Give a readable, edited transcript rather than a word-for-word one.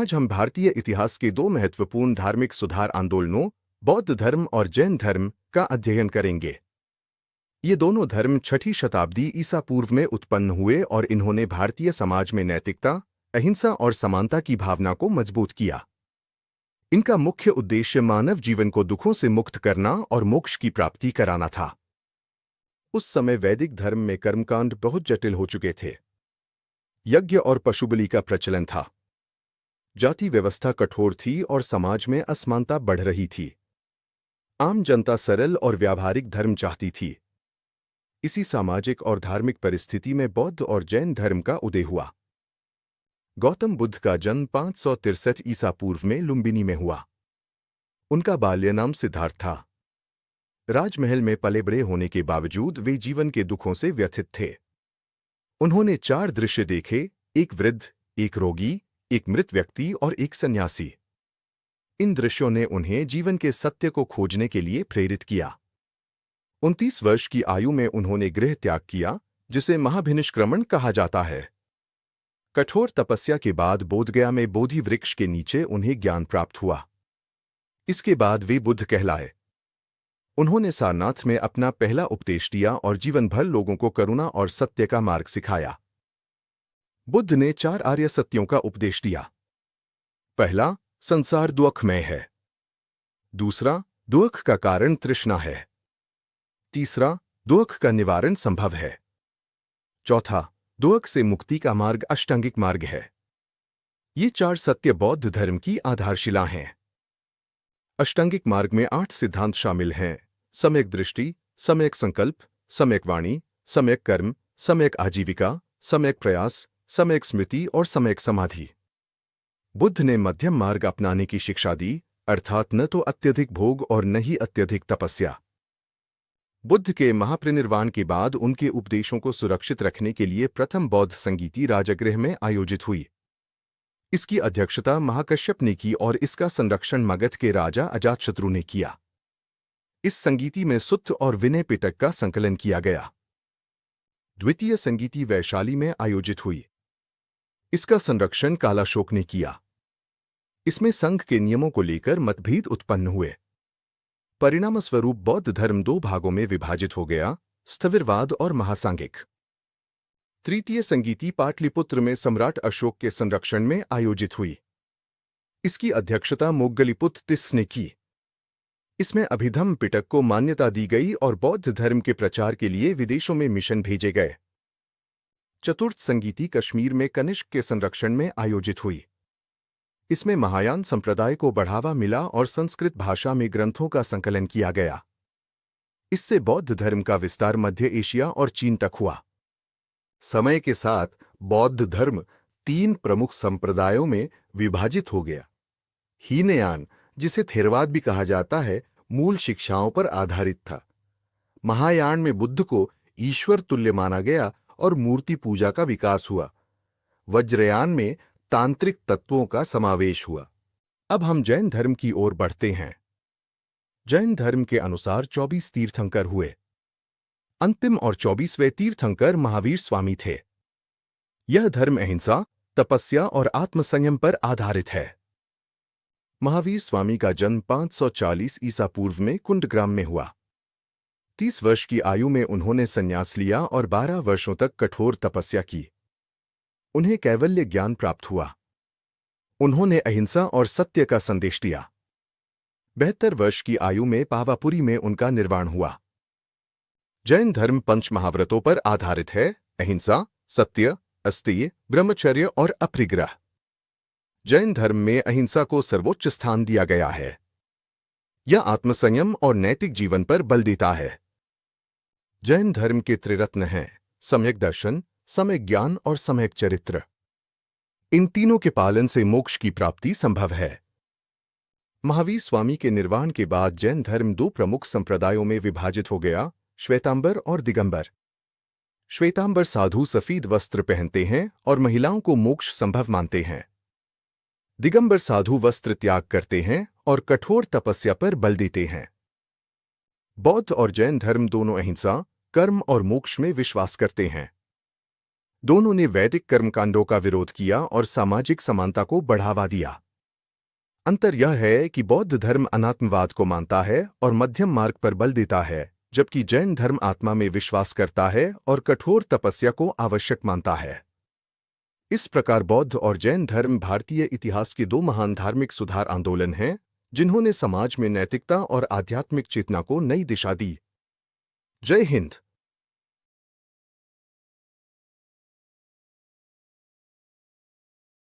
आज हम भारतीय इतिहास के दो महत्वपूर्ण धार्मिक सुधार आंदोलनों, बौद्ध धर्म और जैन धर्म का अध्ययन करेंगे। ये दोनों धर्म 6ठी शताब्दी ईसा पूर्व में उत्पन्न हुए और इन्होंने भारतीय समाज में नैतिकता, अहिंसा और समानता की भावना को मजबूत किया। इनका मुख्य उद्देश्य मानव जीवन को दुखों से मुक्त करना और मोक्ष की प्राप्ति कराना था। उस समय वैदिक धर्म में कर्मकांड बहुत जटिल हो चुके थे। यज्ञ और पशुबलि का प्रचलन था। जाति व्यवस्था कठोर थी और समाज में असमानता बढ़ रही थी। आम जनता सरल और व्यावहारिक धर्म चाहती थी। इसी सामाजिक और धार्मिक परिस्थिति में बौद्ध और जैन धर्म का उदय हुआ। गौतम बुद्ध का जन्म 563 ईसा पूर्व में लुम्बिनी में हुआ। उनका बाल्य नाम सिद्धार्थ था। राजमहल में पले बड़े होने के बावजूद वे जीवन के दुखों से व्यथित थे। उन्होंने 4 दृश्य देखे, एक वृद्ध, एक रोगी, एक मृत व्यक्ति और एक सन्यासी। इन दृश्यों ने उन्हें जीवन के सत्य को खोजने के लिए प्रेरित किया। 29 वर्ष की आयु में उन्होंने गृह त्याग किया, जिसे महाभिनिष्क्रमण कहा जाता है। कठोर तपस्या के बाद बोधगया में बोधि वृक्ष के नीचे उन्हें ज्ञान प्राप्त हुआ। इसके बाद वे बुद्ध कहलाए। उन्होंने सारनाथ में अपना पहला उपदेश दिया और जीवन भर लोगों को करुणा और सत्य का मार्ग सिखाया। बुद्ध ने 4 आर्य सत्यों का उपदेश दिया। पहला, संसार दुखमय है। दूसरा, दुख का कारण तृष्णा है। तीसरा, दुख का निवारण संभव है। चौथा, दुख से मुक्ति का मार्ग अष्टांगिक मार्ग है। ये 4 सत्य बौद्ध धर्म की आधारशिला हैं। अष्टांगिक मार्ग में 8 सिद्धांत शामिल हैं: सम्यक दृष्टि, सम्यक संकल्प, सम्यक वाणी, सम्यक कर्म, सम्यक आजीविका, सम्यक प्रयास, सम्यक स्मृति और सम्यक समाधि। बुद्ध ने मध्यम मार्ग अपनाने की शिक्षा दी, अर्थात न तो अत्यधिक भोग और न ही अत्यधिक तपस्या। बुद्ध के महापरिनिर्वाण के बाद उनके उपदेशों को सुरक्षित रखने के लिए प्रथम बौद्ध संगीति राजगृह में आयोजित हुई। इसकी अध्यक्षता महाकश्यप ने की और इसका संरक्षण मगध के राजा अजातशत्रु ने किया। इस संगीति में सुत्त और विनय पिटक का संकलन किया गया। द्वितीय संगीति वैशाली में आयोजित हुई। इसका संरक्षण कालाशोक ने किया। इसमें संघ के नियमों को लेकर मतभेद उत्पन्न हुए। परिणामस्वरूप बौद्ध धर्म 2 भागों में विभाजित हो गया, स्थविरवाद और महासांगिक। तृतीय संगीति पाटलिपुत्र में सम्राट अशोक के संरक्षण में आयोजित हुई। इसकी अध्यक्षता मोग्गलीपुत्र तिस्स ने की। इसमें अभिधम्म पिटक को मान्यता दी गई और बौद्ध धर्म के प्रचार के लिए विदेशों में मिशन भेजे गए। चतुर्थ संगीति कश्मीर में कनिष्क के संरक्षण में आयोजित हुई। इसमें महायान संप्रदाय को बढ़ावा मिला और संस्कृत भाषा में ग्रंथों का संकलन किया गया। इससे बौद्ध धर्म का विस्तार मध्य एशिया और चीन तक हुआ। समय के साथ बौद्ध धर्म 3 प्रमुख संप्रदायों में विभाजित हो गया। हीनयान, जिसे थेरवाद भी कहा जाता है, मूल शिक्षाओं पर आधारित था। महायान में बुद्ध को ईश्वर तुल्य माना गया और मूर्ति पूजा का विकास हुआ। वज्रयान में तांत्रिक तत्वों का समावेश हुआ। अब हम जैन धर्म की ओर बढ़ते हैं। जैन धर्म के अनुसार 24 तीर्थंकर हुए। अंतिम और 24वें तीर्थंकर महावीर स्वामी थे। यह धर्म अहिंसा, तपस्या और आत्मसंयम पर आधारित है। महावीर स्वामी का जन्म 540 ईसा पूर्व में कुंडग्राम में हुआ। 30 वर्ष की आयु में उन्होंने संन्यास लिया और 12 वर्षों तक कठोर तपस्या की। उन्हें कैवल्य ज्ञान प्राप्त हुआ। उन्होंने अहिंसा और सत्य का संदेश दिया। 72 वर्ष की आयु में पावापुरी में उनका निर्वाण हुआ। जैन धर्म 5 महाव्रतों पर आधारित है: अहिंसा, सत्य, अस्तेय, ब्रह्मचर्य और अपरिग्रह। जैन धर्म में अहिंसा को सर्वोच्च स्थान दिया गया है। यह आत्मसंयम और नैतिक जीवन पर बल देता है। जैन धर्म के त्रिरत्न हैं: सम्यक दर्शन, सम्यक ज्ञान और सम्यक चरित्र। इन तीनों के पालन से मोक्ष की प्राप्ति संभव है। महावीर स्वामी के निर्वाण के बाद जैन धर्म 2 प्रमुख संप्रदायों में विभाजित हो गया: श्वेतांबर और दिगंबर। श्वेतांबर साधु सफेद वस्त्र पहनते हैं और महिलाओं को मोक्ष संभव मानते हैं। दिगंबर साधु वस्त्र त्याग करते हैं और कठोर तपस्या पर बल देते हैं। बौद्ध और जैन धर्म दोनों अहिंसा, कर्म और मोक्ष में विश्वास करते हैं। दोनों ने वैदिक कर्मकांडों का विरोध किया और सामाजिक समानता को बढ़ावा दिया। अंतर यह है कि बौद्ध धर्म अनात्मवाद को मानता है और मध्यम मार्ग पर बल देता है, जबकि जैन धर्म आत्मा में विश्वास करता है और कठोर तपस्या को आवश्यक मानता है। इस प्रकार बौद्ध और जैन धर्म भारतीय इतिहास के दो महान धार्मिक सुधार आंदोलन हैं, जिन्होंने समाज में नैतिकता और आध्यात्मिक चेतना को नई दिशा दी। जय हिंद।